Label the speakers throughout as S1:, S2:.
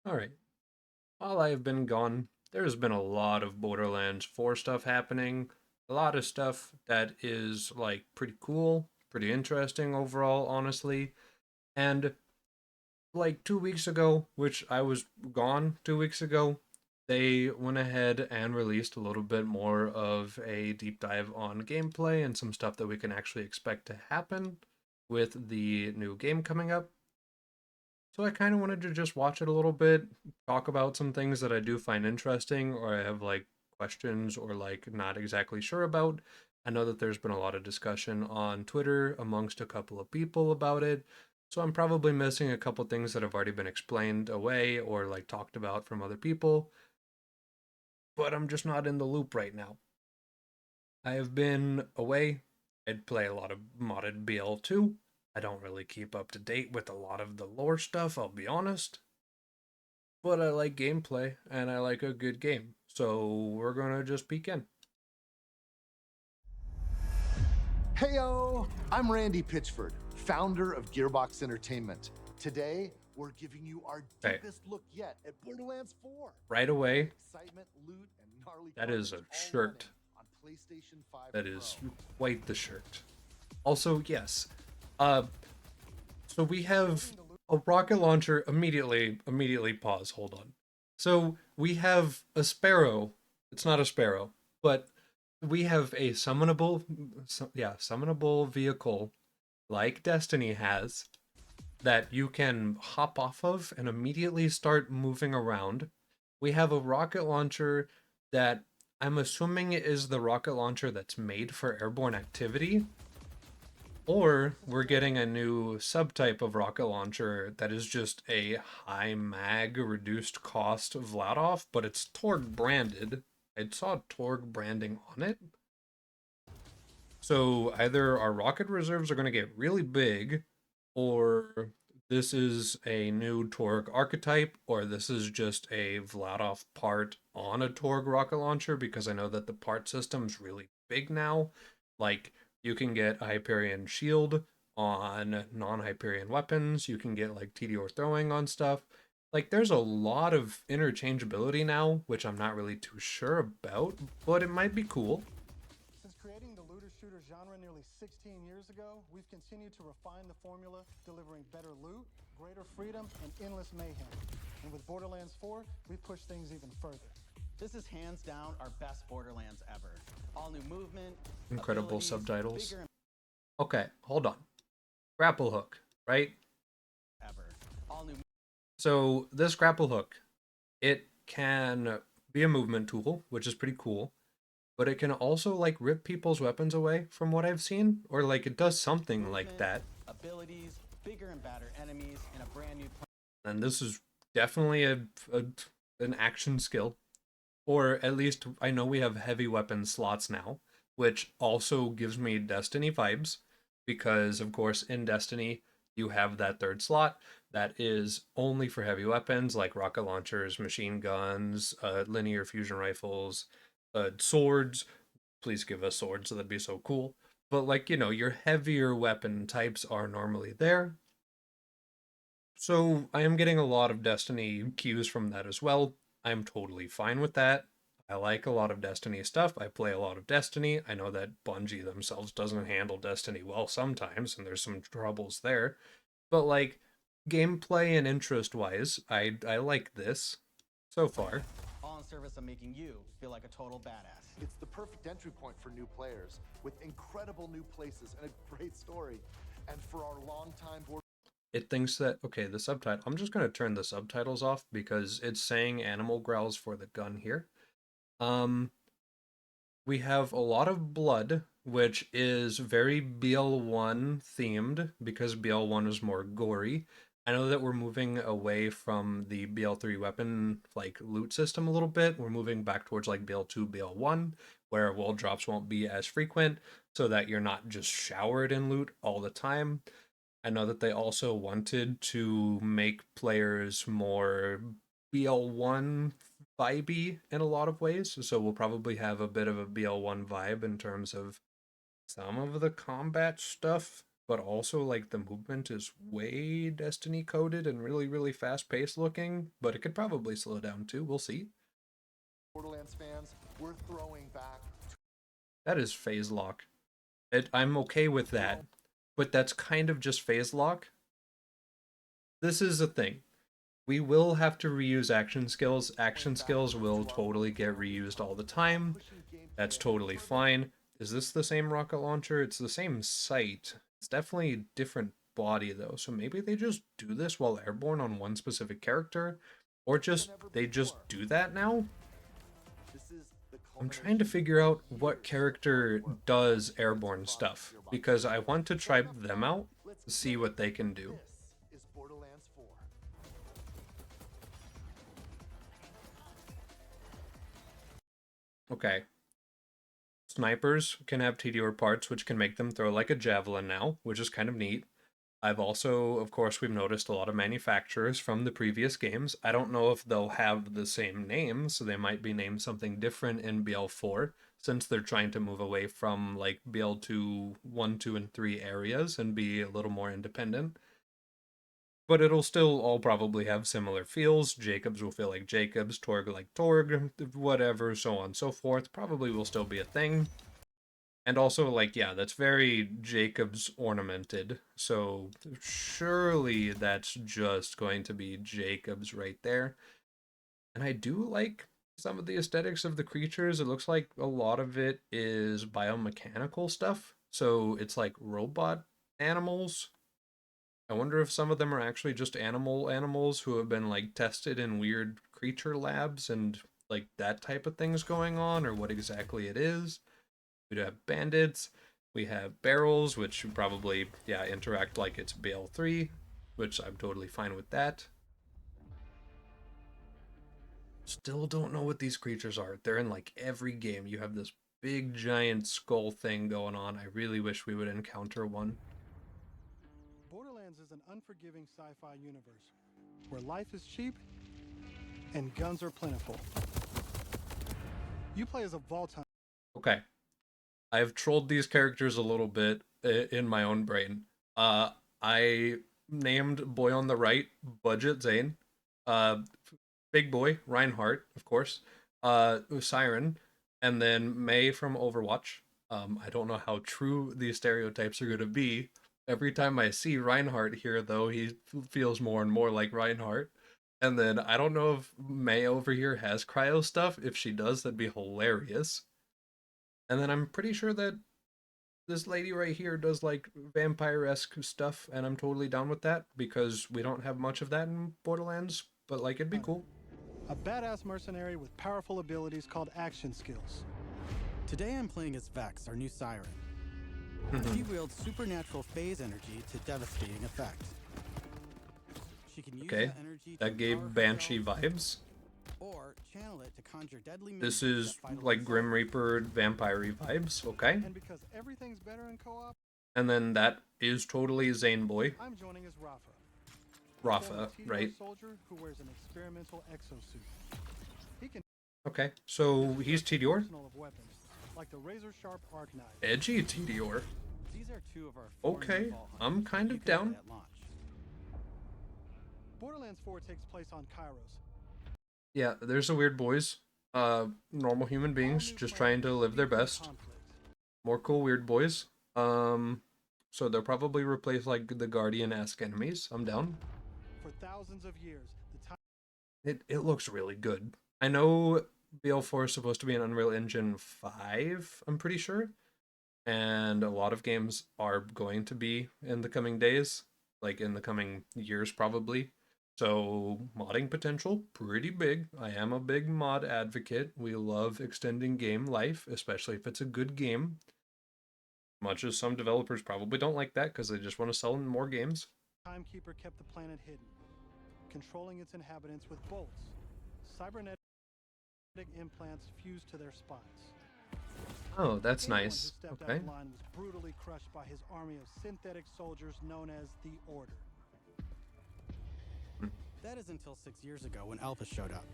S1: Alright, while I have been gone, there's been a lot of Borderlands 4 stuff happening. A lot of stuff that is, like, pretty cool, pretty interesting overall, honestly. And, like, 2 weeks ago, which I was gone 2 weeks ago, they went ahead and released a little bit more of a deep dive on gameplay and some stuff that we can actually expect to happen with the new game coming up. So I kind of wanted to just watch it a little bit, talk about some things that I do find interesting or I have like questions or like not exactly sure about. I know that there's been a lot of discussion on Twitter amongst a couple of people about it. So I'm probably missing a couple things that have already been explained away or like talked about from other people, but I'm just not in the loop right now. I have been away. I'd play a lot of modded BL2. I don't really keep up to date with a lot of the lore stuff, I'll be honest. But I like gameplay and I like a good game. So we're gonna just peek in.
S2: Heyo, I'm Randy Pitchford, founder of Gearbox Entertainment. Today, we're giving you our
S1: Okay,
S2: deepest look yet at Borderlands 4.
S1: right away,
S2: Excitement, loot, and gnarly
S1: that is a
S2: carnage all running
S1: shirt.
S2: on PlayStation 5
S1: That
S2: Pro.
S1: is quite the shirt. Also, yes. Uh, so we have a rocket launcher. Immediately pause. Hold on. So we have a sparrow. It's not a sparrow, but we have a summonable vehicle like Destiny has that you can hop off of and immediately start moving around. We have a rocket launcher that I'm assuming is the rocket launcher that's made for airborne activity. Or we're getting a new subtype of rocket launcher that is just a high mag reduced cost Vladoff, but it's Torg branded. I saw Torg branding on it. So either our rocket reserves are going to get really big, or this is a new Torg archetype, or this is just a Vladoff part on a Torg rocket launcher, because I know that the part system's really big now. Like, you can get a Hyperion shield on non-Hyperion weapons, you can get like TDR throwing on stuff. Like, there's a lot of interchangeability now, which I'm not really too sure about, but it might be cool.
S3: Since creating the looter-shooter genre nearly 16 years ago, we've continued to refine the formula, delivering better loot, greater freedom, and endless mayhem. And with Borderlands 4, we push things even further.
S4: This is hands down our best Borderlands ever. All new movement,
S1: Incredible
S4: abilities,
S1: subtitles.
S4: bigger and
S1: Okay, hold on. Grapple hook, right?
S4: ever. All new.
S1: So this grapple hook, it can be a movement tool, which is pretty cool, but it can also like rip people's weapons away from what I've seen, or like it does something like
S4: Movement,
S1: that.
S4: abilities, bigger and badder enemies, and a brand new
S1: And this is definitely a an action skill, or at least I know we have heavy weapon slots now, which also gives me Destiny vibes because of course in Destiny you have that third slot that is only for heavy weapons like rocket launchers, machine guns, linear fusion rifles, swords. Please give us swords, that'd be so cool. But like, your heavier weapon types are normally there. So I am getting a lot of Destiny cues from that as well. I'm totally fine with that. I like a lot of Destiny stuff. I play a lot of Destiny. I know that Bungie themselves doesn't handle Destiny well sometimes, and there's some troubles there. But like gameplay and interest wise, I like this so far.
S4: all in service of making you feel like a total badass.
S2: It's the perfect entry point for new players, with incredible new places and a great story. And for our longtime
S1: It thinks that, okay, the subtitle, I'm just going to turn the subtitles off because it's saying animal growls for the gun here. Um, we have a lot of blood, which is very BL1 themed because BL1 is more gory. I know that we're moving away from the BL3 weapon like loot system a little bit. We're moving back towards like BL2, BL1, where wall drops won't be as frequent so that you're not just showered in loot all the time. I know that they also wanted to make players more BL1 vibey in a lot of ways, so we'll probably have a bit of a BL1 vibe in terms of some of the combat stuff. but also like the movement is way Destiny coded and really, really fast paced looking, but it could probably slow down too. We'll see.
S2: Borderlands fans, we're throwing back.
S1: That is phase lock. I'm okay with that, but that's kind of just phase lock. This is a thing. We will have to reuse action skills. Action skills will totally get reused all the time. That's totally fine. Is this the same rocket launcher? It's the same sight. It's definitely a different body though. So maybe they just do this while airborne on one specific character, or just they just do that now. I'm trying to figure out what character does airborne stuff because I want to try them out to see what they can do.
S2: This is Borderlands 4.
S1: Okay. Snipers can have TDR parts, which can make them throw like a javelin now, which is kind of neat. I've also, of course, we've noticed a lot of manufacturers from the previous games. I don't know if they'll have the same name, so they might be named something different in BL4, since they're trying to move away from like BL2, 1, 2, and 3 areas and be a little more independent. But it'll still all probably have similar feels. Jacobs will feel like Jacobs, Torg like Torg, whatever, so on and so forth. Probably will still be a thing. And also, like, yeah, that's very Jacobs ornamented. So surely that's just going to be Jacobs right there. And I do like some of the aesthetics of the creatures. It looks like a lot of it is biomechanical stuff. So it's like robot animals. I wonder if some of them are actually just animals who have been like tested in weird creature labs and like that type of things going on, or what exactly it is. We do have bandits. We have barrels, which probably, yeah, interact like it's BL3, which I'm totally fine with that. Still don't know what these creatures are. They're in like every game. You have this big giant skull thing going on. I really wish we would encounter one.
S3: Borderlands is an unforgiving sci-fi universe where life is cheap and guns are plentiful. You play as a vault hunter.
S1: Okay. I've trolled these characters a little bit in my own brain. I named boy on the right Budget Zane, big boy Reinhardt, of course, Siren, and then May from Overwatch. I don't know how true these stereotypes are going to be. Every time I see Reinhardt here, though, he feels more and more like Reinhardt. And then I don't know if May over here has cryo stuff. If she does, that'd be hilarious. And then I'm pretty sure that this lady right here does like vampire-esque stuff, and I'm totally down with that because we don't have much of that in Borderlands, but like it'd be cool.
S3: A badass mercenary with powerful abilities called action skills.
S4: Today I'm playing as Vex, our new Siren. She wields supernatural phase energy to devastating effect. She can use
S1: Okay,
S4: that energy to
S1: that gave
S4: empower
S1: Banshee
S4: herself
S1: vibes.
S4: or channel it to conjure deadly
S1: This
S4: minions
S1: is
S4: that fight
S1: like
S4: alongside
S1: Grim
S4: her.
S1: Reaper vampire vibes, okay?
S3: And because everything's better in co-op,
S1: And then that is totally Zane Boy.
S3: I'm joining as Rafa.
S1: Rafa,
S3: Former TDR
S1: right?
S3: soldier who wears an experimental exosuit. He can
S1: Okay, so he's TDR?
S3: arsenal of weapons, like the razor-sharp arc knife.
S1: Edgy TDR.
S4: These are two of our four
S1: Okay,
S4: new vault
S1: I'm
S4: hunters
S1: kind
S4: that
S1: of
S4: you can
S1: down.
S4: play at launch.
S3: Borderlands 4 takes place on Kairos.
S1: Yeah, there's the weird boys. Normal human beings
S3: All new
S1: just
S3: planets
S1: trying to live their
S3: free from
S1: best.
S3: conflict.
S1: More cool weird boys. So they'll probably replace like the Guardian-esque enemies. I'm down.
S3: For thousands of years, the time
S1: It looks really good. I know BL4 is supposed to be an Unreal Engine 5, I'm pretty sure. And a lot of games are going to be in the coming days, like in the coming years probably. So modding potential, pretty big. I am a big mod advocate. We love extending game life, especially if it's a good game. Much as some developers probably don't like that because they just want to sell more games.
S3: Timekeeper kept the planet hidden, controlling its inhabitants with bolts, cybernetic implants fused to their spines.
S1: Oh, that's
S3: Anyone who
S1: nice.
S3: stepped out
S1: Okay.
S3: of line was brutally crushed by his army of synthetic soldiers known as the Order.
S4: That is until 6 years ago when Elvis showed up.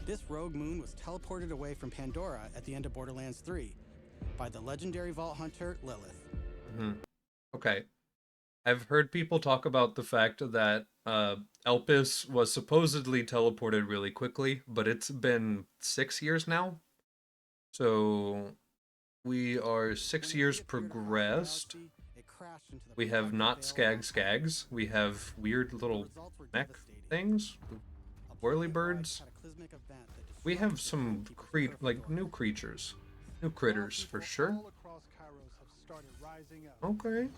S4: This rogue moon was teleported away from Pandora at the end of Borderlands 3 by the legendary vault hunter Lilith.
S1: Okay. I've heard people talk about the fact that Elpis was supposedly teleported really quickly, but it's been 6 years now. So we are
S4: When
S1: 6 years
S4: the V appeared across the
S1: progressed.
S4: galaxy, it crashed into the
S1: We have
S4: protective
S1: not
S4: veil around
S1: Skags. We have weird
S4: The
S1: little
S4: results were
S1: mech
S4: devastating.
S1: things,
S4: A
S1: whirly
S4: planet-wide
S1: birds.
S4: cataclysmic event that
S1: We
S4: disrupted
S1: have
S4: the
S1: some
S4: timekeeper's perfect
S1: like new
S4: orbit.
S1: creatures, new
S3: Now
S1: critters for
S3: people
S1: sure.
S3: all across Kairos have started rising up,
S1: Okay.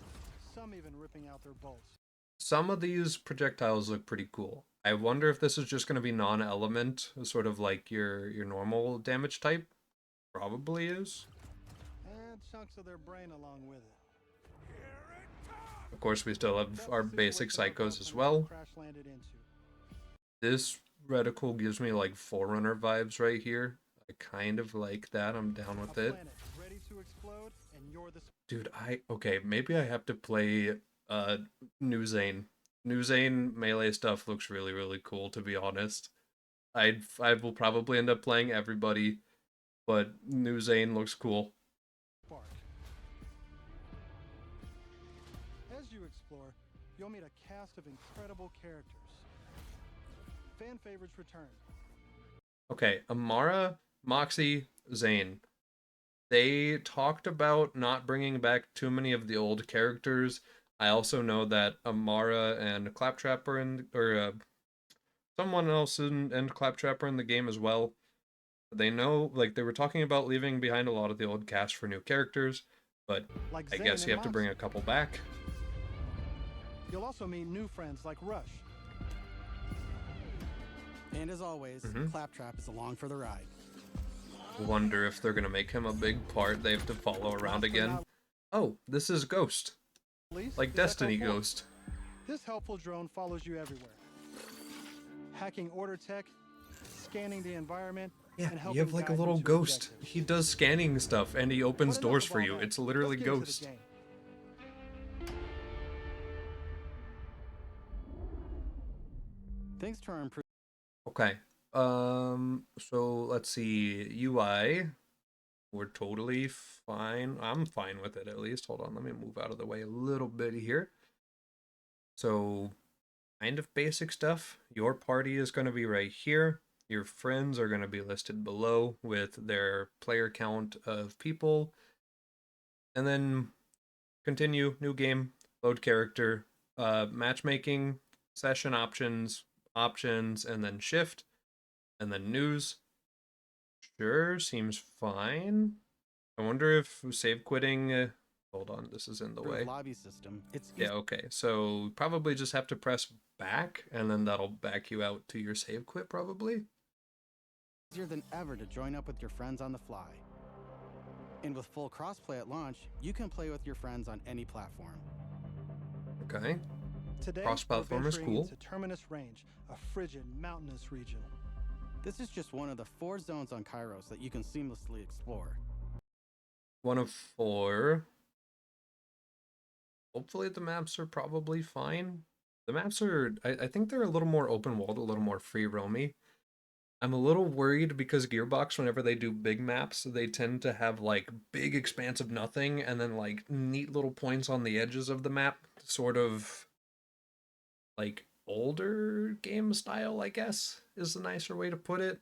S3: some even ripping out their bolts.
S1: Some of these projectiles look pretty cool. I wonder if this is just going to be non-element, sort of like your normal damage type. Probably is.
S3: And chunks of their brain along with it.
S1: Of course, we still have
S3: That's
S1: our
S3: the
S1: basic
S3: situation our
S1: psychos as
S3: planet
S1: well.
S3: crash landed into.
S1: This reticle gives me like Forerunner vibes right here. I kind of like that. I'm down
S3: A
S1: with it.
S3: planet ready to explode, and you're the
S1: Dude, okay, maybe I have to play New Zane. New Zane melee stuff looks really, really cool, to be honest. I will probably end up playing everybody, but New Zane looks cool.
S3: spark. As you explore, you'll meet a cast of incredible characters. Fan favorites return.
S1: Okay, Amara, Moxie, Zane. They talked about not bringing back too many of the old characters. I also know that Amara and Claptrap are in, or someone else and Claptrap are in the game as well. They know, like, they were talking about leaving behind a lot of the old cast for new characters, but
S3: Like
S1: I
S3: Zane
S1: guess you
S3: and
S1: have to bring
S3: Moxie.
S1: a couple back.
S3: You'll also meet new friends like Rush.
S4: And as always, Claptrap is along for the ride.
S1: Wonder if they're gonna make him a big part they have to follow around again. Oh, this is Ghost.
S3: Least
S1: Like
S3: is
S1: Destiny
S3: Echo 4.
S1: Ghost.
S3: This helpful drone follows you everywhere. Hacking order tech, scanning the environment,
S1: Yeah,
S3: and helping
S1: you have like a
S3: guide you
S1: little
S3: to
S1: ghost.
S3: objectives.
S1: He does scanning stuff and he opens
S3: But enough
S1: doors
S3: of
S1: for
S3: all
S1: you.
S3: that.
S1: It's literally
S3: Let's get into the
S1: Ghost.
S3: game.
S4: Thanks to our improved
S1: Okay. So let's see. UI. We're totally fine. I'm fine with it at least. Hold on, let me move out of the way a little bit here. So, kind of basic stuff. Your party is going to be right here. Your friends are going to be listed below with their player count of people. And then continue, new game, load character, matchmaking, session options, and then shift, and then news. Sure, seems fine. I wonder if save quitting. Hold on, this is in the way.
S4: lobby system, it's
S1: Yeah, okay. So probably just have to press back, and then that'll back you out to your save quit, probably.
S4: easier than ever to join up with your friends on the fly. And with full crossplay at launch, you can play with your friends on any platform.
S1: Okay.
S3: Today,
S1: Cross-platform
S3: we're
S1: is
S3: venturing
S1: cool.
S3: into Terminus Range, a frigid, mountainous region.
S4: This is just one of the 4 zones on Kairos that you can seamlessly explore.
S1: One of 4. Hopefully the maps are probably fine. The maps are, I think they're a little more open world, a little more free roamy. I'm a little worried because Gearbox, whenever they do big maps, they tend to have like big expanse of nothing and then like neat little points on the edges of the map, sort of like older game style, I guess, is the nicer way to put it.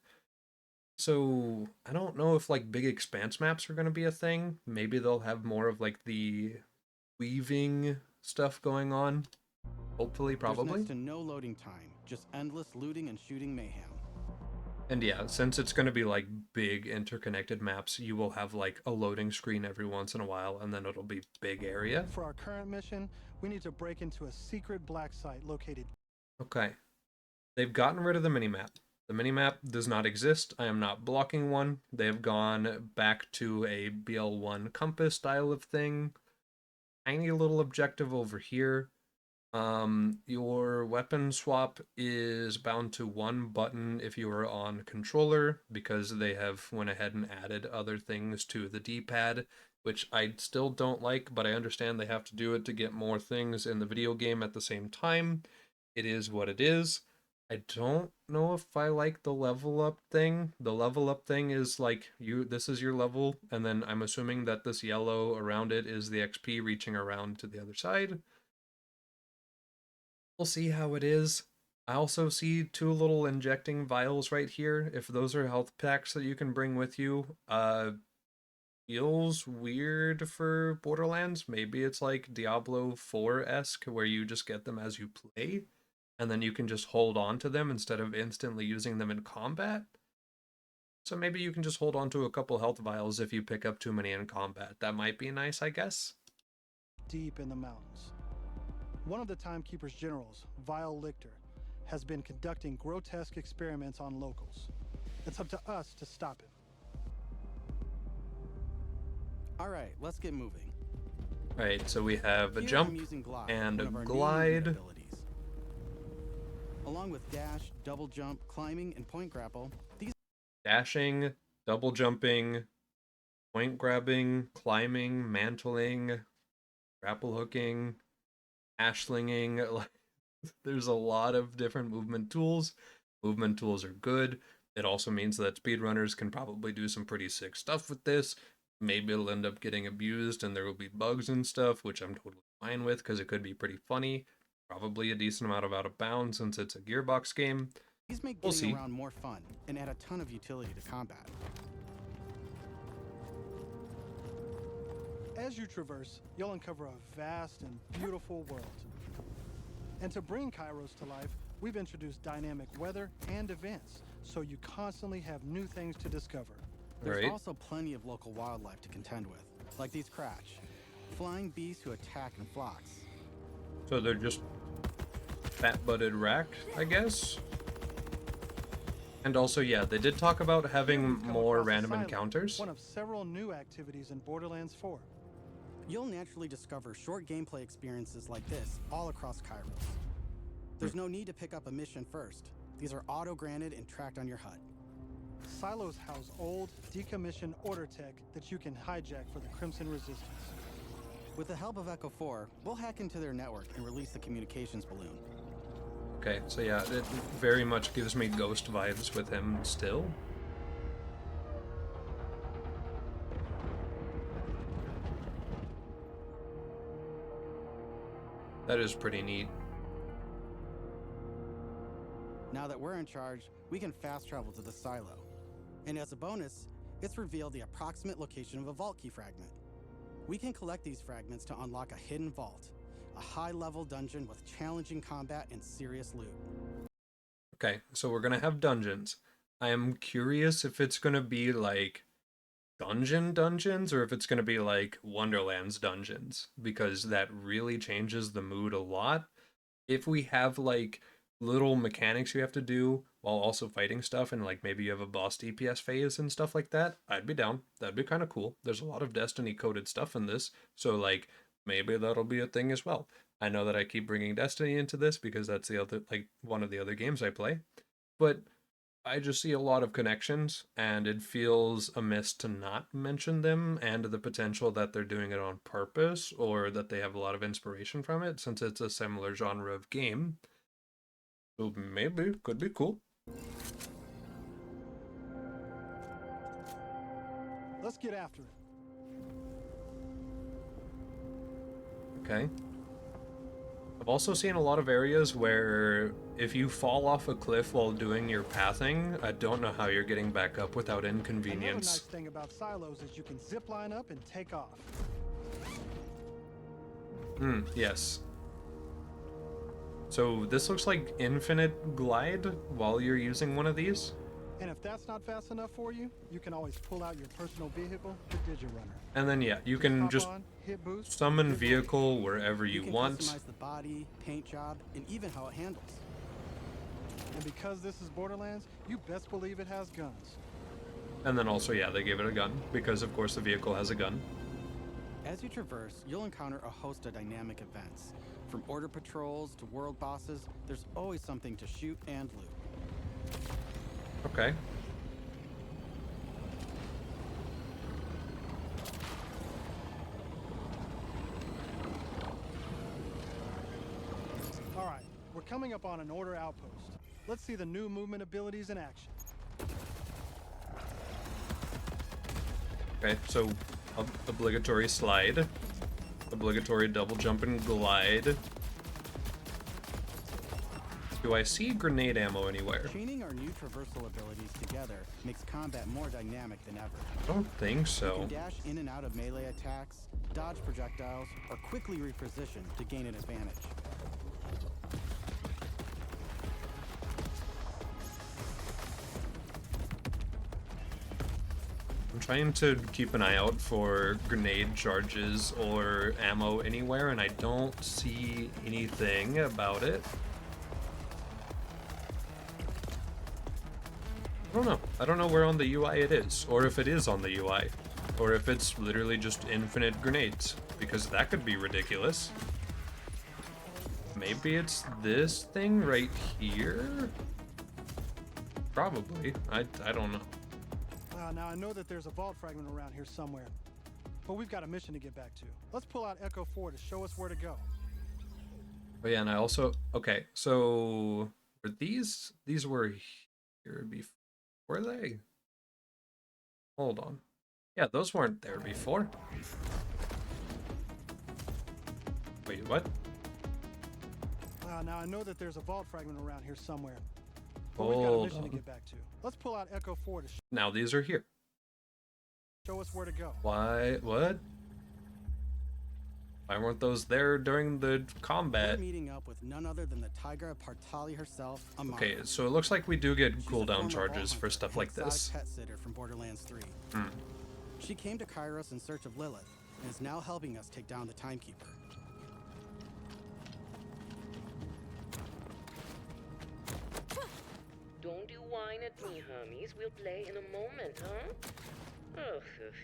S1: So I don't know if like big expanse maps are going to be a thing. Maybe they'll have more of like the weaving stuff going on. Hopefully,
S4: There's
S1: probably.
S4: next to no loading time, just endless looting and shooting mayhem.
S1: And yeah, since it's going to be like big interconnected maps, you will have like a loading screen every once in a while, and then it'll be big area.
S3: For our current mission, we need to break into a secret black site located.
S1: Okay. They've gotten rid of the minimap. The minimap does not exist. I am not blocking one. They have gone back to a BL1 compass style of thing. Tiny little objective over here. Your weapon swap is bound to one button if you are on controller, because they have went ahead and added other things to the D-pad, which I still don't like, but I understand they have to do it to get more things in the video game at the same time. It is what it is. I don't know if I like the level up thing. The level up thing is like this is your level, and then I'm assuming that this yellow around it is the XP reaching around to the other side. We'll see how it is. I also see two little injecting vials right here. If those are health packs that you can bring with you, feels weird for Borderlands. Maybe it's like Diablo 4-esque where you just get them as you play and then you can just hold on to them instead of instantly using them in combat. So maybe you can just hold on to a couple health vials if you pick up too many in combat. That might be nice, I guess.
S3: Deep in the mountains. One of the Timekeeper's generals, Vile Lichter, has been conducting grotesque experiments on locals. It's up to us to stop him.
S4: All right, let's get moving.
S1: Right, so we have a
S4: Here
S1: jump
S4: I'm using glide,
S1: and a
S4: one of our new
S1: glide.
S4: movement abilities. Along with dash, double jump, climbing, and point grapple, these
S1: Dashing, double jumping, point grabbing, climbing, mantling, grapple hooking, slinging. Like, there's a lot of different movement tools. Movement tools are good. It also means that speedrunners can probably do some pretty sick stuff with this. Maybe it'll end up getting abused and there will be bugs and stuff, which I'm totally fine with because it could be pretty funny. Probably a decent amount of out of bounds since it's a Gearbox game.
S4: these make
S1: We'll
S4: getting
S1: see.
S4: around more fun and add a ton of utility to combat.
S3: As you traverse, you'll uncover a vast and beautiful world. And to bring Kairos to life, we've introduced dynamic weather and events, so you constantly have new things to discover.
S4: There's
S1: Right.
S4: also plenty of local wildlife to contend with, like these Cratch, flying beasts who attack in flocks.
S1: So they're just fat-butted rack, I guess. And also, yeah, they did talk about
S3: Here
S1: having
S3: we've come
S1: more
S3: across a
S1: random
S3: silo,
S1: encounters.
S3: one of several new activities in Borderlands 4.
S4: You'll naturally discover short gameplay experiences like this all across Kairos. There's no need to pick up a mission first. These are auto-granted and tracked on your HUD.
S3: Silos house old, decommissioned order tech that you can hijack for the Crimson Resistance.
S4: With the help of Echo 4, we'll hack into their network and release the communications balloon.
S1: Okay, so yeah, it very much gives me Ghost vibes with him still. That is pretty neat.
S4: Now that we're in charge, we can fast travel to the silo. And as a bonus, it's revealed the approximate location of a vault key fragment. We can collect these fragments to unlock a hidden vault, a high-level dungeon with challenging combat and serious loot.
S1: Okay, so we're gonna have dungeons. I am curious if it's gonna be like dungeons or if it's gonna be like Wonderlands dungeons, because that really changes the mood a lot. If we have like little mechanics you have to do while also fighting stuff and like maybe you have a boss DPS phase and stuff like that, I'd be down. That'd be kind of cool. There's a lot of Destiny coded stuff in this, so like maybe that'll be a thing as well. I know that I keep bringing Destiny into this because that's the other like one of the other games I play, but I just see a lot of connections and it feels amiss to not mention them and the potential that they're doing it on purpose or that they have a lot of inspiration from it since it's a similar genre of game. So maybe, could be cool.
S3: Let's get after it.
S1: Okay. I've also seen a lot of areas where if you fall off a cliff while doing your pathing, I don't know how you're getting back up without
S3: Another nice
S1: inconvenience.
S3: thing about silos is you can zip line up and take off.
S1: Yes. So this looks like infinite glide while you're using one of these.
S3: And if that's not fast enough for you, you can always pull out your personal vehicle, the Digirunner.
S1: And then yeah, you can
S3: Hop
S1: just
S3: on, hit boost,
S1: summon
S3: hit
S1: vehicle wherever you
S4: can
S1: want.
S4: customize the body, paint job, and even how it handles.
S3: And because this is Borderlands, you best believe it has guns.
S1: And then also, yeah, they gave it a gun because of course the vehicle has a gun.
S4: As you traverse, you'll encounter a host of dynamic events. From order patrols to world bosses, there's always something to shoot and loot.
S1: Okay.
S3: All right, we're coming up on an order outpost. Let's see the new movement abilities in action.
S1: Okay, so obligatory slide, obligatory double jump and glide. Do I see grenade ammo anywhere?
S4: Chaining our new traversal abilities together makes combat more dynamic than ever.
S1: I don't think
S4: You
S1: so.
S4: can dash in and out of melee attacks, dodge projectiles, or quickly reposition to gain an advantage.
S1: I'm trying to keep an eye out for grenade charges or ammo anywhere, and I don't see anything about it. I don't know. I don't know where on the UI it is, or if it is on the UI, or if it's literally just infinite grenades, because that could be ridiculous. Maybe it's this thing right here? Probably. I don't know.
S3: Now I know that there's a vault fragment around here somewhere, but we've got a mission to get back to. Let's pull out Echo 4 to show us where to go.
S1: Oh yeah, and I also, okay, so were these were here before, were they? Hold on. Yeah, those weren't there before. Wait, what?
S3: Now I know that there's a vault fragment around here somewhere, but we've got a
S1: Hold
S3: mission to
S1: on.
S3: get back to. Let's pull out Echo 4 to
S1: Now these are here.
S3: show us where to go.
S1: Why, what? Why weren't those there during the
S4: We're
S1: combat?
S4: meeting up with none other than the Tigra Partali herself, Amara.
S1: Okay, so it looks like we do get
S4: She's a
S1: cooldown
S4: former
S1: charges
S4: vault
S1: for
S4: hunter
S1: stuff
S4: and
S1: like
S4: exotic
S1: this.
S4: pet sitter from Borderlands 3.
S1: Hmm.
S4: She came to Kairos in search of Lilith and is now helping us take down the Timekeeper.
S5: Don't you whine at me, Hermes. We'll play in a moment, huh? Ugh,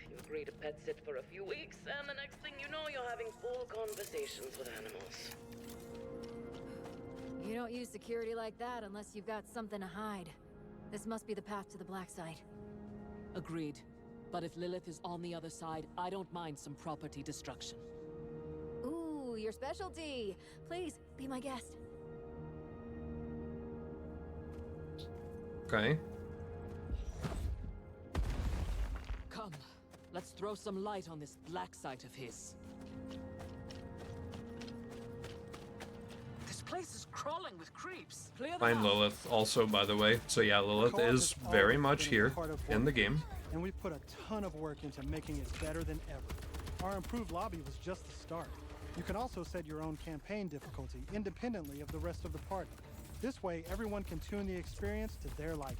S5: you agree to pet sit for a few weeks, and the next thing you know, you're having full conversations with animals.
S6: You don't use security like that unless you've got something to hide. This must be the path to the black side.
S7: Agreed. But if Lilith is on the other side, I don't mind some property destruction.
S6: Ooh, your specialty! Please, be my guest.
S1: Okay.
S7: Come, let's throw some light on this black site of his. This place is crawling with creeps. Clear them
S1: Find
S7: out.
S1: Lilith also, by the way. So yeah, Lilith
S3: Co-op
S1: is
S3: has
S1: very
S3: always
S1: much
S3: been a
S1: here
S3: part of
S1: in the
S3: Borderlands,
S1: game.
S3: and we put a ton of work into making it better than ever. Our improved lobby was just the start. You can also set your own campaign difficulty independently of the rest of the party. This way, everyone can tune the experience to their liking.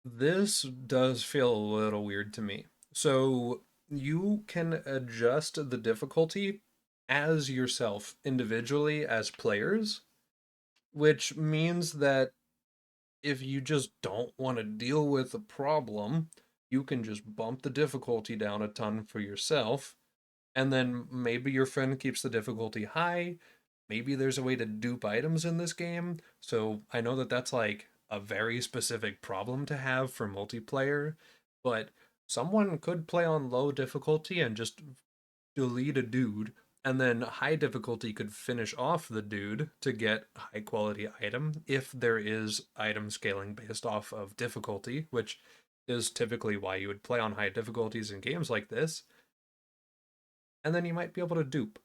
S1: This does feel a little weird to me. So you can adjust the difficulty as yourself individually as players, which means that if you just don't want to deal with a problem, you can just bump the difficulty down a ton for yourself, and then maybe your friend keeps the difficulty high. Maybe there's a way to dupe items in this game. So I know that that's like a very specific problem to have for multiplayer, but someone could play on low difficulty and just delete a dude, and then high difficulty could finish off the dude to get high quality item if there is item scaling based off of difficulty, which is typically why you would play on high difficulties in games like this. And then you might be able to dupe.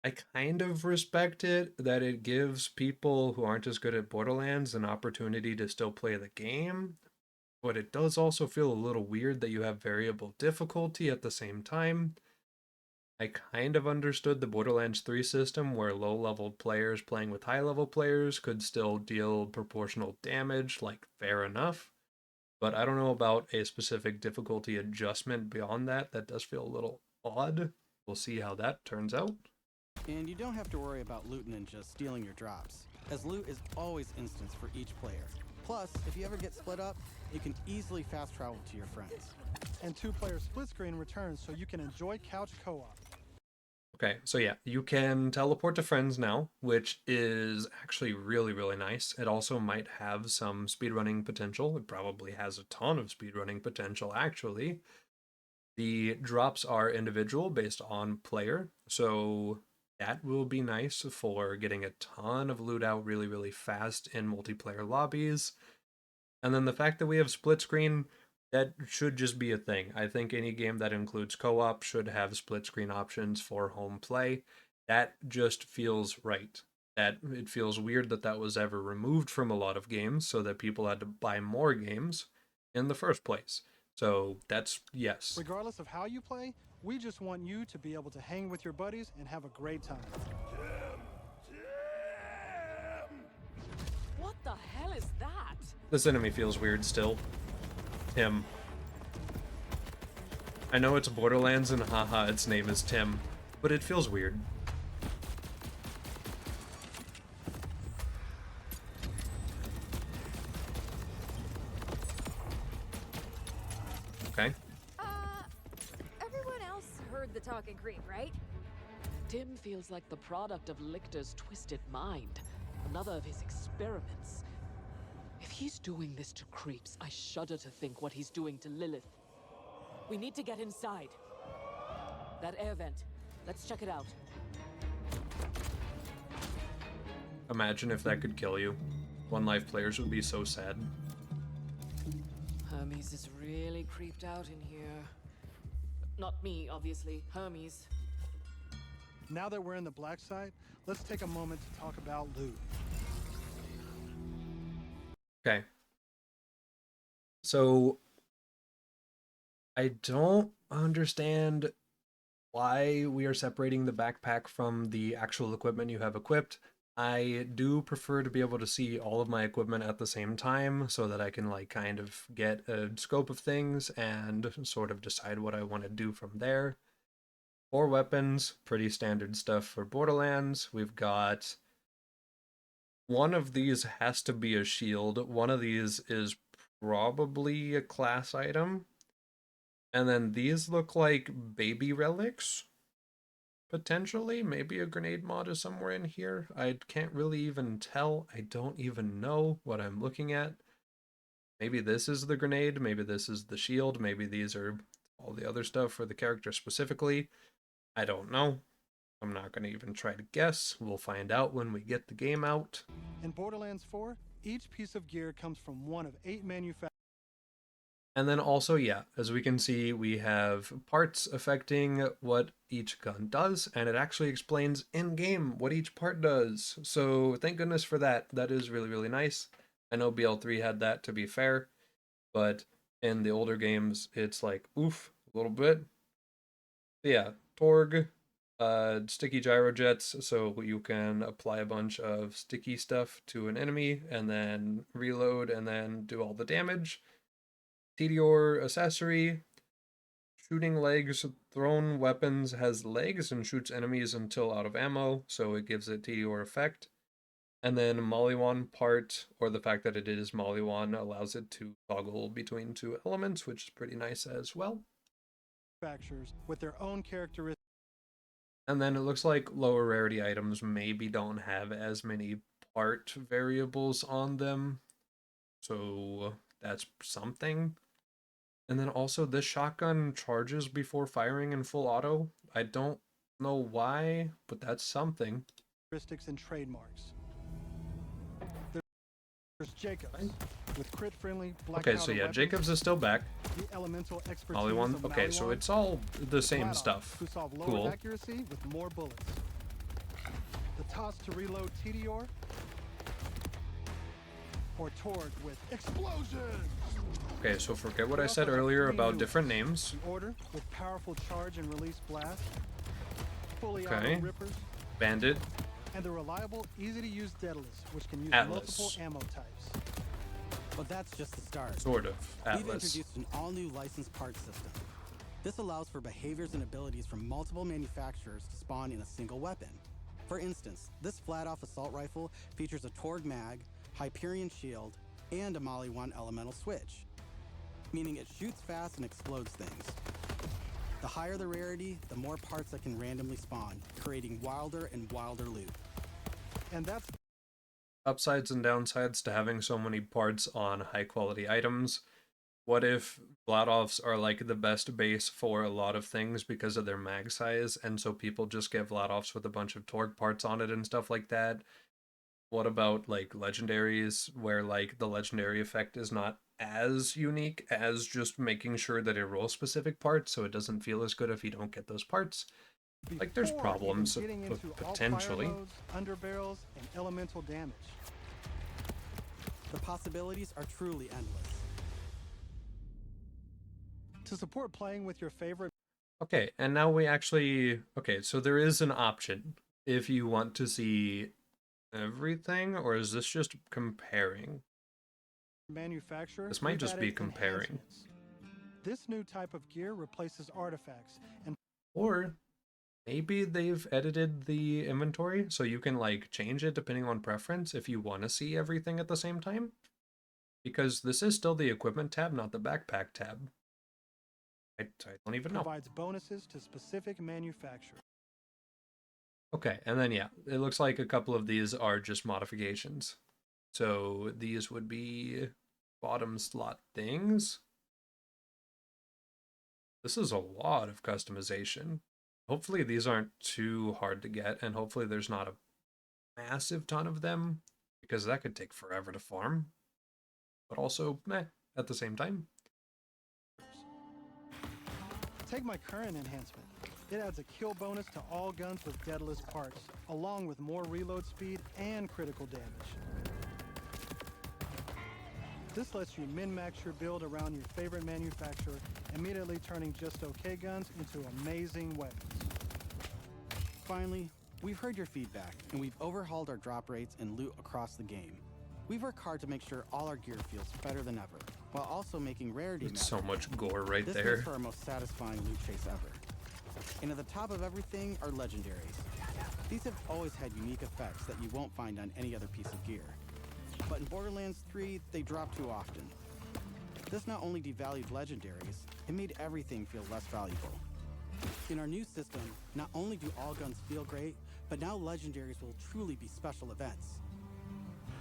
S1: I kind of respect it that it gives people who aren't as good at Borderlands an opportunity to still play the game, but it does also feel a little weird that you have variable difficulty at the same time. I kind of understood the Borderlands 3 system where low-level players playing with high-level players could still deal proportional damage, like fair enough. But I don't know about a specific difficulty adjustment beyond that. That does feel a little odd. We'll see how that turns out.
S4: And you don't have to worry about loot ninjas stealing your drops, as loot is always instanced for each player. Plus, if you ever get split up, you can easily fast travel to your friends.
S3: And two-player split screen returns so you can enjoy couch co-op.
S1: Okay, so yeah, you can teleport to friends now, which is actually really, really nice. It also might have some speedrunning potential. It probably has a ton of speedrunning potential, actually. The drops are individual based on player, so That will be nice for getting a ton of loot out really, really fast in multiplayer lobbies. And then the fact that we have split screen, that should just be a thing. I think any game that includes co-op should have split screen options for home play. That just feels right. That it feels weird that that was ever removed from a lot of games so that people had to buy more games in the first place. So that's yes.
S3: Regardless of how you play, we just want you to be able to hang with your buddies and have a great time.
S7: What the hell is that?
S1: This enemy feels weird still. Tim. I know it's Borderlands and haha, its name is Tim, but it feels weird. Okay.
S6: Everyone else heard the talking creep, right?
S7: Tim feels like the product of Lictor's twisted mind, another of his experiments. If he's doing this to creeps, I shudder to think what he's doing to Lilith. We need to get inside. That air vent. Let's check it out.
S1: Imagine if that could kill you. One Life players would be so sad.
S7: Hermes is really creeped out in here. Not me, obviously. Hermes.
S3: Now that we're in the black site, let's take a moment to talk about loot.
S1: Okay. So I don't understand why we are separating the backpack from the actual equipment you have equipped. I do prefer to be able to see all of my equipment at the same time so that I can like kind of get a scope of things and sort of decide what I want to do from there. For weapons, pretty standard stuff for Borderlands. We've got one of these has to be a shield. One of these is probably a class item. And then these look like baby relics. Potentially, maybe a grenade mod is somewhere in here. I can't really even tell. I don't even know what I'm looking at. Maybe this is the grenade, maybe this is the shield, maybe these are all the other stuff for the character specifically. I don't know. I'm not going to even try to guess. We'll find out when we get the game out.
S3: In Borderlands 4, each piece of gear comes from one of 8 manufacturers.
S1: And then also, yeah, as we can see, we have parts affecting what each gun does, and it actually explains in-game what each part does. So thank goodness for that. That is really, really nice. I know BL3 had that, to be fair, but in the older games, it's like, oof, a little bit. But yeah, Torg, sticky gyro jets, so you can apply a bunch of sticky stuff to an enemy, and then reload, and then do all the damage. Tedior accessory, shooting legs, thrown weapons has legs and shoots enemies until out of ammo, so it gives it Tedior effect. And then Mollywan part, or the fact that it is Mollywan, allows it to toggle between 2 elements, which is pretty nice as well.
S3: With their own characteristics.
S1: And then it looks like lower rarity items maybe don't have as many part variables on them, so that's something. And then also this shotgun charges before firing in full auto. I don't know why, but that's something.
S3: Characteristics and trademarks. There's Jacobs with crit-friendly black
S1: Okay, so yeah,
S3: weapons,
S1: Jacobs is still back.
S3: the elemental expertise
S1: Molly one.
S3: of
S1: Okay, so
S3: Maliwan,
S1: it's all the same
S3: Glados,
S1: stuff.
S3: who solve lower
S1: Cool.
S3: accuracy with more bullets. The toss to reload Tedior, or Torg with explosions.
S1: Okay, so forget what
S3: It
S1: I
S3: also
S1: said
S3: has
S1: earlier
S3: 3
S1: about
S3: new
S1: different
S3: weapons.
S1: names.
S3: The Order with powerful charge and release blast, fully
S1: Okay.
S3: auto rippers,
S1: Bandit,
S3: and the reliable, easy-to-use Daedalus, which can use
S1: Atlas.
S3: multiple ammo types.
S4: But that's just the start.
S1: sort of.
S4: We've
S1: Atlas.
S4: introduced an all-new licensed parts system. This allows for behaviors and abilities from multiple manufacturers to spawn in a single weapon. For instance, this flat-off assault rifle features a Torg mag, Hyperion shield, and a Molly 1 elemental switch, meaning it shoots fast and explodes things. The higher the rarity, the more parts that can randomly spawn, creating wilder and wilder loot.
S3: And that's
S1: Upsides and downsides to having so many parts on high quality items. What if Vladoffs are like the best base for a lot of things because of their mag size, and so people just get Vladoffs with a bunch of torque parts on it and stuff like that? What about like legendaries where like the legendary effect is not as unique as just making sure that it rolls specific parts so it doesn't feel as good if you don't get those parts? Like there's
S3: Before even
S1: problems
S3: getting into alt fire
S1: potentially.
S3: modes, underbarrels, and elemental damage.
S4: The possibilities are truly endless.
S3: To support playing with your favorite
S1: Okay, and now we actually okay, so there is an option if you want to see everything, or is this just comparing?
S3: manufacturer,
S1: This might
S3: we've
S1: just be
S3: added
S1: comparing.
S3: enhancements. This new type of gear replaces artifacts and
S1: Or maybe they've edited the inventory so you can like change it depending on preference if you want to see everything at the same time. Because this is still the equipment tab, not the backpack tab. I don't even know.
S3: provides bonuses to specific manufacturers.
S1: Okay, and then yeah, it looks like a couple of these are just modifications. So these would be bottom slot things. This is a lot of customization. Hopefully these aren't too hard to get, and hopefully there's not a massive ton of them, because that could take forever to farm. But also, at the same time.
S3: Take my current enhancement. It adds a kill bonus to all guns with deadless parts, along with more reload speed and critical damage. This lets you min-max your build around your favorite manufacturer, immediately turning just okay guns into amazing weapons.
S4: Finally, we've heard your feedback, and we've overhauled our drop rates and loot across the game. We've worked hard to make sure all our gear feels better than ever, while also making rarity
S1: It's
S4: matter.
S1: so much gore right
S4: This
S1: there.
S4: makes for our most satisfying loot chase ever. And at the top of everything are legendaries. These have always had unique effects that you won't find on any other piece of gear. But in Borderlands 3, they drop too often. This not only devalued legendaries, it made everything feel less valuable. In our new system, not only do all guns feel great, but now legendaries will truly be special events.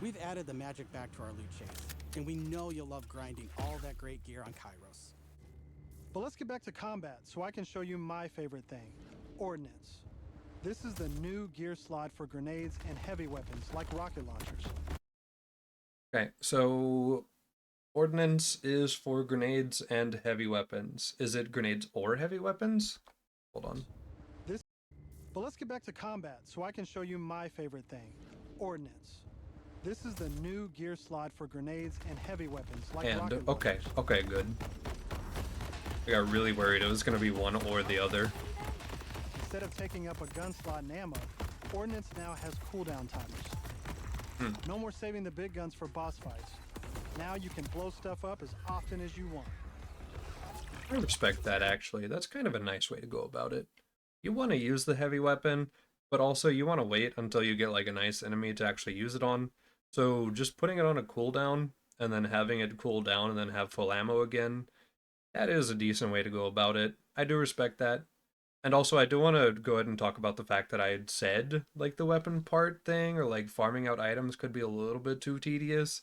S4: We've added the magic back to our loot chase, and we know you'll love grinding all that great gear on Kairos.
S3: But let's get back to combat so I can show you my favorite thing, Ordnance. This is the new gear slot for grenades and heavy weapons like rocket launchers.
S1: Okay, so ordnance is for grenades and heavy weapons. Is it grenades or heavy weapons? Hold on.
S3: But let's get back to combat so I can show you my favorite thing, Ordnance. This is the new gear slot for grenades and heavy weapons like
S1: And
S3: rocket
S1: okay,
S3: launchers.
S1: okay, good. I got really worried it was gonna be one or the other.
S3: Instead of taking up a gun slot and ammo, Ordnance now has cooldown timers. No more saving the big guns for boss fights. Now you can blow stuff up as often as you want.
S1: I respect that actually. That's kind of a nice way to go about it. You want to use the heavy weapon, but also you want to wait until you get like a nice enemy to actually use it on. So just putting it on a cooldown and then having it cool down and then have full ammo again, that is a decent way to go about it. I do respect that. And also, I do want to go ahead and talk about the fact that I had said, like, the weapon part thing or, like, farming out items could be a little bit too tedious.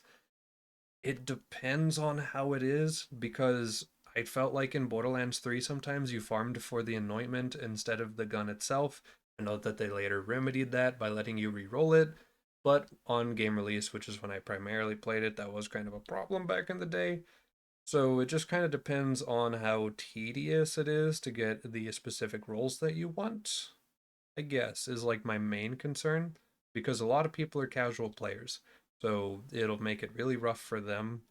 S1: It depends on how it is, because I felt like in Borderlands 3 sometimes you farmed for the anointment instead of the gun itself. I know that they later remedied that by letting you re-roll it, but on game release, which is when I primarily played it, that was kind of a problem back in the day. So it just kind of depends on how tedious it is to get the specific roles that you want, I guess, is like my main concern, because a lot of people are casual players, so it'll make it really rough for them.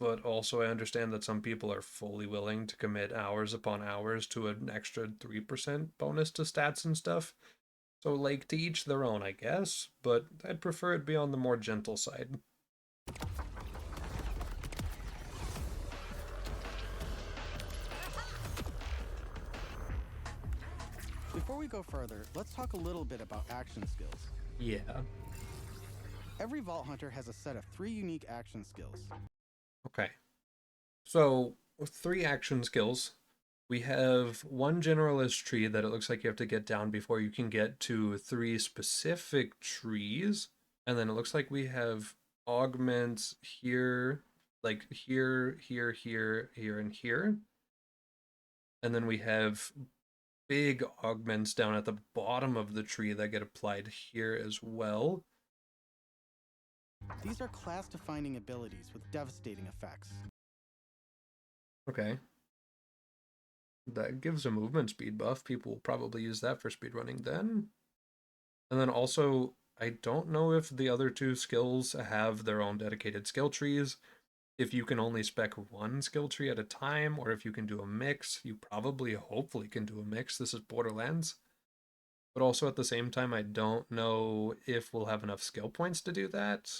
S1: But also I understand that some people are fully willing to commit hours upon hours to an extra 3% bonus to stats and stuff. So like to each their own, I guess, but I'd prefer it be on the more gentle side.
S4: Before we go further, let's talk a little bit about action skills.
S1: Yeah.
S4: Every Vault Hunter has a set of 3 unique action skills.
S1: Okay. So, with 3 action skills, we have one generalist tree that it looks like you have to get down before you can get to 3 specific trees. And then it looks like we have augments here like here, here, here, here, and here. And then we have big augments down at the bottom of the tree that get applied here as well.
S4: These are class-defining abilities with devastating effects.
S1: Okay. That gives a movement speed buff. People will probably use that for speedrunning then. And then also, I don't know if the other two skills have their own dedicated skill trees. If you can only spec one skill tree at a time, or if you can do a mix. You probably, hopefully, can do a mix. This is Borderlands. But also at the same time, I don't know if we'll have enough skill points to do that.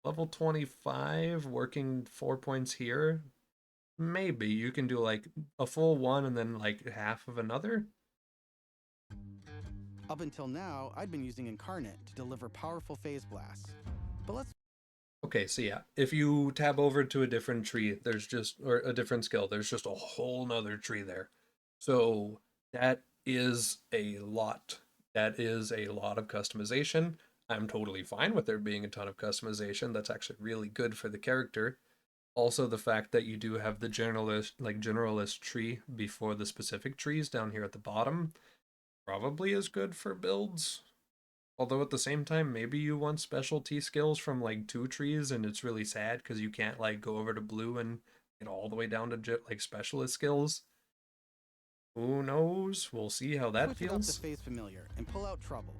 S1: Level 25, working 4 points here. Maybe you can do like a full one and then like half of another.
S4: Up until now, I'd been using Incarnate to deliver powerful phase blasts. But let's
S1: Okay, so yeah, if you tab over to a different tree, there's just, or a different skill, there's just a whole nother tree there. So that is a lot. That is a lot of customization. I'm totally fine with there being a ton of customization. That's actually really good for the character. Also, the fact that you do have the generalist tree before the specific trees down here at the bottom probably is good for builds. Although at the same time, maybe you want specialty skills from like 2 trees and it's really sad because you can't like go over to blue and get all the way down to like specialist skills. Who knows? We'll see how that
S4: switch it up to
S1: feels.
S4: phase familiar and pull out trouble.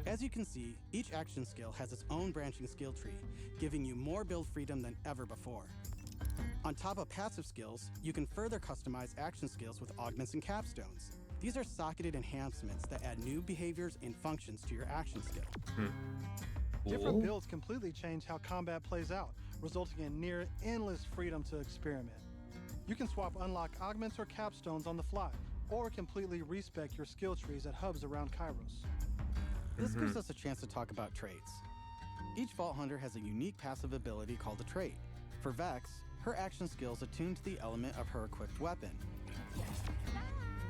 S4: As you can see, each action skill has its own branching skill tree, giving you more build freedom than ever before. On top of passive skills, you can further customize action skills with augments and capstones. These are socketed enhancements that add new behaviors and functions to your action skill.
S3: Different
S1: Cool.
S3: builds completely change how combat plays out, resulting in near endless freedom to experiment. You can swap unlock augments or capstones on the fly, or completely respec your skill trees at hubs around Kairos.
S4: This gives us a chance to talk about traits. Each Vault Hunter has a unique passive ability called a trait. For Vex, her action skills attune to the element of her equipped weapon.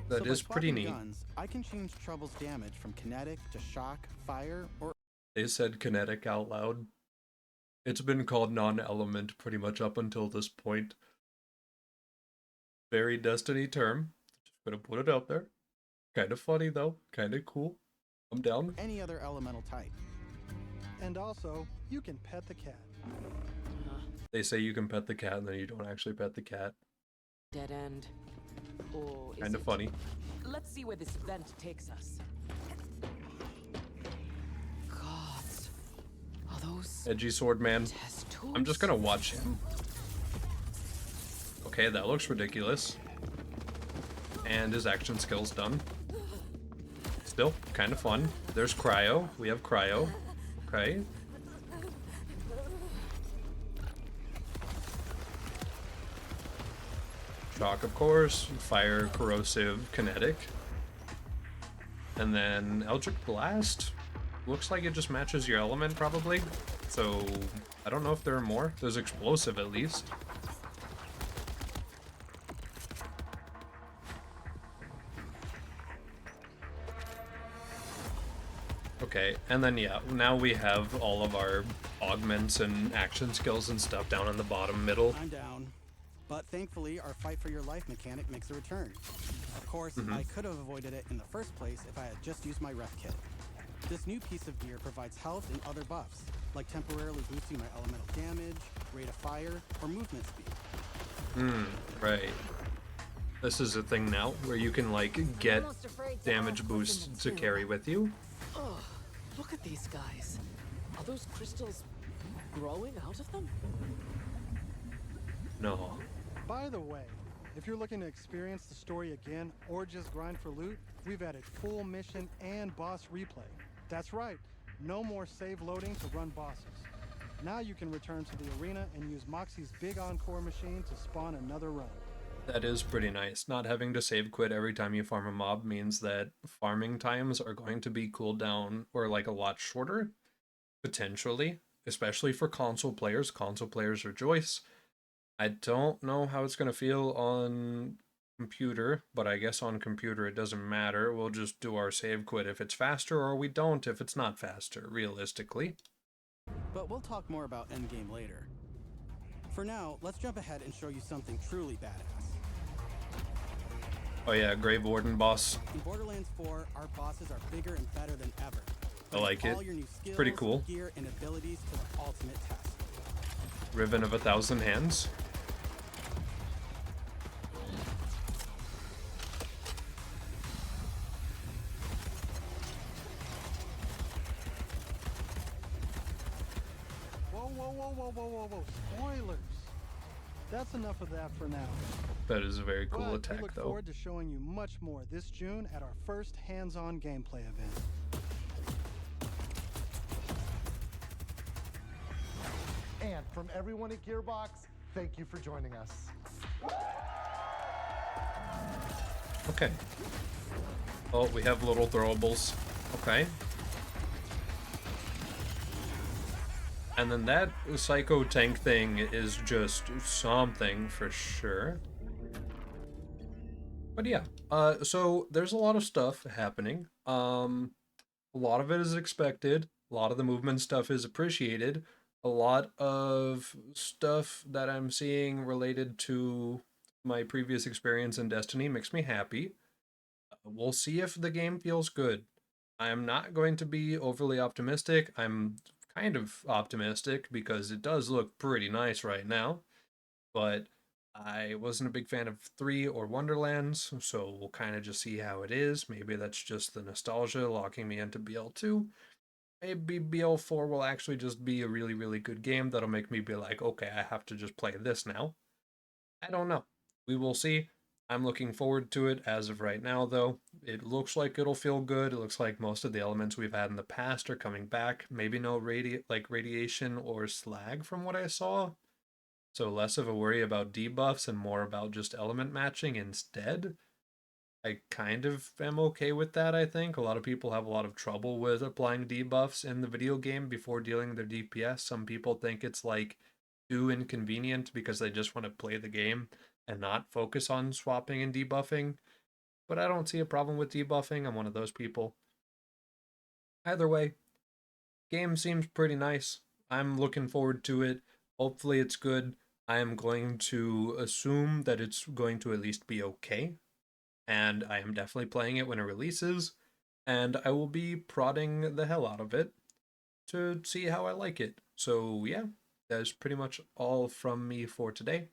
S1: That
S4: So
S1: is
S4: by
S1: pretty
S4: swapping
S1: neat.
S4: guns, I can change Trouble's damage from kinetic to shock, fire, or
S1: They said kinetic out loud. It's been called non-element pretty much up until this point. Very Destiny term. Just gonna put it out there. Kind of funny though. Kind of cool. I'm down.
S4: any other elemental type.
S3: And also, you can pet the cat.
S1: They say you can pet the cat and then you don't actually pet the cat.
S7: Dead end. Or is
S1: Kind of
S7: it?
S1: funny.
S7: Let's see where this vent takes us. Gods. Are those
S1: Edgy sword man.
S7: test tubes?
S1: I'm just gonna watch him. Okay, that looks ridiculous. And his action skill's done. Still kind of fun. There's cryo. We have cryo. Okay. Shock, of course. Fire, corrosive, kinetic. And then Eldritch Blast. Looks like it just matches your element, probably. So, I don't know if there are more. There's explosive, at least. Okay, and then yeah, now we have all of our augments and action skills and stuff down in the bottom middle.
S4: I'm down. But thankfully, our fight for your life mechanic makes a return. Of course, I could have avoided it in the first place if I had just used my ref kit. This new piece of gear provides health and other buffs, like temporarily boosting my elemental damage, rate of fire, or movement speed.
S1: Right. This is a thing now where you can like get
S6: Almost afraid to
S1: damage
S6: ask what's in
S1: boost
S6: the
S1: to
S6: tube.
S1: carry with you.
S7: Oh, look at these guys. Are those crystals growing out of them?
S1: No.
S3: By the way, if you're looking to experience the story again or just grind for loot, we've added full mission and boss replay. That's right, no more save loading to run bosses. Now you can return to the arena and use Moxie's big encore machine to spawn another run.
S1: That is pretty nice. Not having to save quit every time you farm a mob means that farming times are going to be cooled down or like a lot shorter, potentially, especially for console players. Console players rejoice. I don't know how it's going to feel on computer, but I guess on computer it doesn't matter. We'll just do our save quit if it's faster, or we don't if it's not faster, realistically.
S4: But we'll talk more about endgame later. For now, let's jump ahead and show you something truly badass.
S1: Oh yeah, Grave Warden boss.
S4: In Borderlands 4, our bosses are bigger and better than ever.
S1: I like it.
S4: All your new skills,
S1: Pretty cool.
S4: gear, and abilities to the ultimate test.
S1: Riven of 1,000 Hands.
S3: Whoa. Spoilers. That's enough of that for now.
S1: That is a very cool
S3: But we
S1: attack,
S3: look
S1: though.
S3: forward to showing you much more this June at our first hands-on gameplay event.
S2: And from everyone at Gearbox, thank you for joining us.
S1: Okay. Oh, we have little throwables. Okay. And then that psycho tank thing is just something for sure. But yeah, so there's a lot of stuff happening. A lot of it is expected. A lot of the movement stuff is appreciated. A lot of stuff that I'm seeing related to my previous experience in Destiny makes me happy. We'll see if the game feels good. I'm not going to be overly optimistic. I'm kind of optimistic because it does look pretty nice right now. But I wasn't a big fan of 3 or Wonderlands, so we'll kind of just see how it is. Maybe that's just the nostalgia locking me into BL2. Maybe BL4 will actually just be a really, really good game that'll make me be like, okay, I have to just play this now. I don't know. We will see. I'm looking forward to it as of right now, though. It looks like it'll feel good. It looks like most of the elements we've had in the past are coming back. Maybe no radiation or slag from what I saw. So less of a worry about debuffs and more about just element matching instead. I kind of am okay with that, I think. A lot of people have a lot of trouble with applying debuffs in the video game before dealing their DPS. Some people think it's like too inconvenient because they just want to play the game and not focus on swapping and debuffing. But I don't see a problem with debuffing. I'm one of those people. Either way, game seems pretty nice. I'm looking forward to it. Hopefully it's good. I am going to assume that it's going to at least be okay. And I am definitely playing it when it releases. And I will be prodding the hell out of it to see how I like it. So yeah, that's pretty much all from me for today.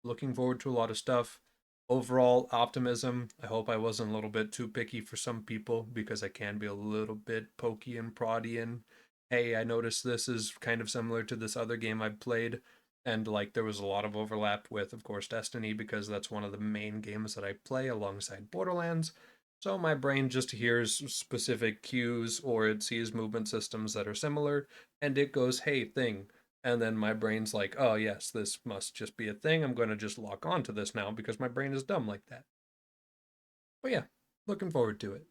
S1: Looking forward to a lot of stuff. Overall optimism. I hope I wasn't a little bit too picky for some people because I can be a little bit pokey and proddy and hey, I noticed this is kind of similar to this other game I've played. And like there was a lot of overlap with, of course, Destiny because that's one of the main games that I play alongside Borderlands. So my brain just hears specific cues or it sees movement systems that are similar and it goes, hey, thing. And then my brain's like, oh, yes, this must just be a thing. I'm going to just lock onto this now because my brain is dumb like that. But yeah, looking forward to it.